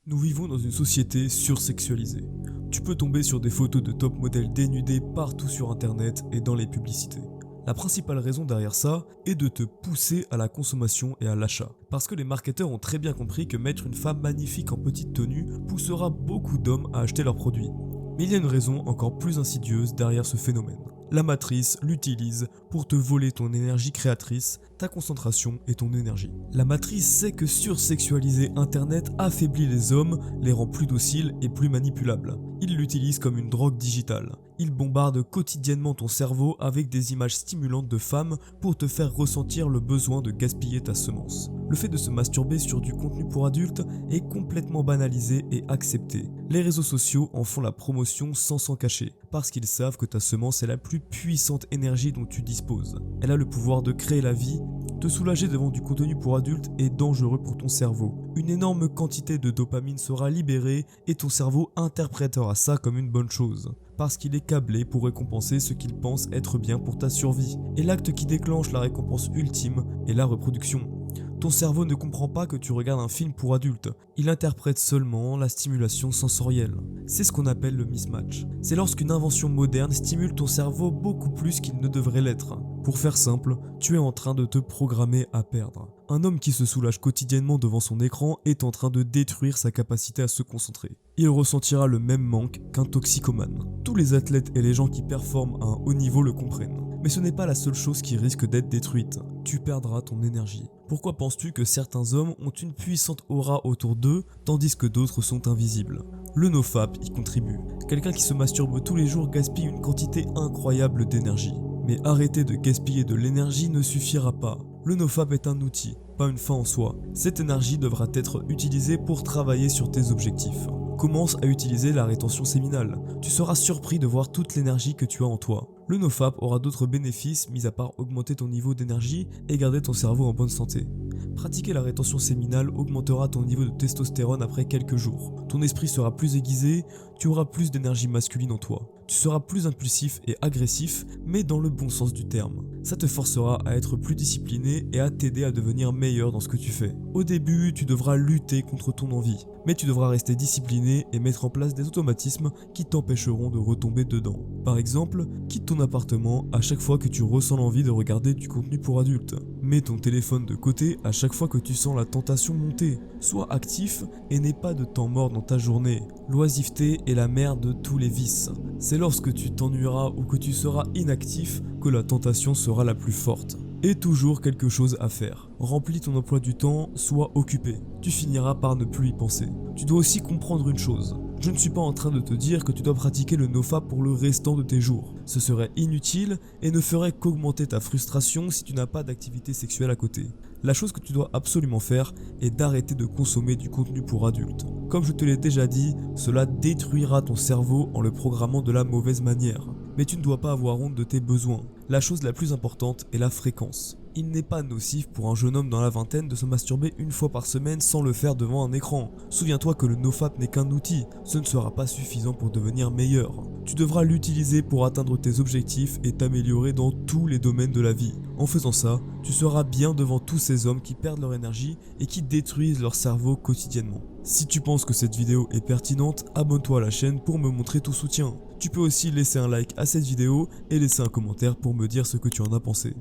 Nous vivons dans une société sursexualisée. Tu peux tomber sur des photos de top modèles dénudés partout sur internet et dans les publicités. La principale raison derrière ça est de te pousser à la consommation et à l'achat. Parce que les marketeurs ont très bien compris que mettre une femme magnifique en petite tenue poussera beaucoup d'hommes à acheter leurs produits. Mais il y a une raison encore plus insidieuse derrière ce phénomène. La matrice l'utilise pour te voler ton énergie créatrice, ta concentration et ton énergie. La matrice sait que sursexualiser Internet affaiblit les hommes, les rend plus dociles et plus manipulables. Il l'utilise comme une drogue digitale. Il bombarde quotidiennement ton cerveau avec des images stimulantes de femmes pour te faire ressentir le besoin de gaspiller ta semence. Le fait de se masturber sur du contenu pour adultes est complètement banalisé et accepté. Les réseaux sociaux en font la promotion sans s'en cacher, parce qu'ils savent que ta semence est la plus puissante énergie dont tu disposes. Elle a le pouvoir de créer la vie. Te soulager devant du contenu pour adultes est dangereux pour ton cerveau. Une énorme quantité de dopamine sera libérée et ton cerveau interprétera ça comme une bonne chose, parce qu'il est câblé pour récompenser ce qu'il pense être bien pour ta survie. Et l'acte qui déclenche la récompense ultime est la reproduction. Ton cerveau ne comprend pas que tu regardes un film pour adultes, il interprète seulement la stimulation sensorielle. C'est ce qu'on appelle le mismatch. C'est lorsqu'une invention moderne stimule ton cerveau beaucoup plus qu'il ne devrait l'être. Pour faire simple, tu es en train de te programmer à perdre. Un homme qui se soulage quotidiennement devant son écran est en train de détruire sa capacité à se concentrer. Il ressentira le même manque qu'un toxicomane. Tous les athlètes et les gens qui performent à un haut niveau le comprennent. Mais ce n'est pas la seule chose qui risque d'être détruite. Tu perdras ton énergie. Pourquoi penses-tu que certains hommes ont une puissante aura autour d'eux, tandis que d'autres sont invisibles? Le nofap y contribue. Quelqu'un qui se masturbe tous les jours gaspille une quantité incroyable d'énergie. Mais arrêter de gaspiller de l'énergie ne suffira pas. Le nofap est un outil, pas une fin en soi. Cette énergie devra être utilisée pour travailler sur tes objectifs. Commence à utiliser la rétention séminale. Tu seras surpris de voir toute l'énergie que tu as en toi. Le nofap aura d'autres bénéfices, mis à part augmenter ton niveau d'énergie et garder ton cerveau en bonne santé. Pratiquer la rétention séminale augmentera ton niveau de testostérone après quelques jours. Ton esprit sera plus aiguisé, tu auras plus d'énergie masculine en toi. Tu seras plus impulsif et agressif, mais dans le bon sens du terme. Ça te forcera à être plus discipliné et à t'aider à devenir meilleur dans ce que tu fais. Au début, tu devras lutter contre ton envie, mais tu devras rester discipliné et mettre en place des automatismes qui t'empêcheront de retomber dedans. Par exemple, quitte ton appartement à chaque fois que tu ressens l'envie de regarder du contenu pour adultes. Mets ton téléphone de côté à chaque fois que tu sens la tentation monter. Sois actif et n'aie pas de temps mort dans ta journée. L'oisiveté est la mère de tous les vices. C'est lorsque tu t'ennuieras ou que tu seras inactif que la tentation sera la plus forte. Et toujours quelque chose à faire. Remplis ton emploi du temps, sois occupé. Tu finiras par ne plus y penser. Tu dois aussi comprendre une chose. Je ne suis pas en train de te dire que tu dois pratiquer le nofap pour le restant de tes jours. Ce serait inutile et ne ferait qu'augmenter ta frustration si tu n'as pas d'activité sexuelle à côté. La chose que tu dois absolument faire est d'arrêter de consommer du contenu pour adultes. Comme je te l'ai déjà dit, cela détruira ton cerveau en le programmant de la mauvaise manière. Mais tu ne dois pas avoir honte de tes besoins. La chose la plus importante est la fréquence. Il n'est pas nocif pour un jeune homme dans la vingtaine de se masturber une fois par semaine sans le faire devant un écran. Souviens-toi que le nofap n'est qu'un outil, ce ne sera pas suffisant pour devenir meilleur. Tu devras l'utiliser pour atteindre tes objectifs et t'améliorer dans tous les domaines de la vie. En faisant ça, tu seras bien devant tous ces hommes qui perdent leur énergie et qui détruisent leur cerveau quotidiennement. Si tu penses que cette vidéo est pertinente, abonne-toi à la chaîne pour me montrer ton soutien. Tu peux aussi laisser un like à cette vidéo et laisser un commentaire pour me dire ce que tu en as pensé.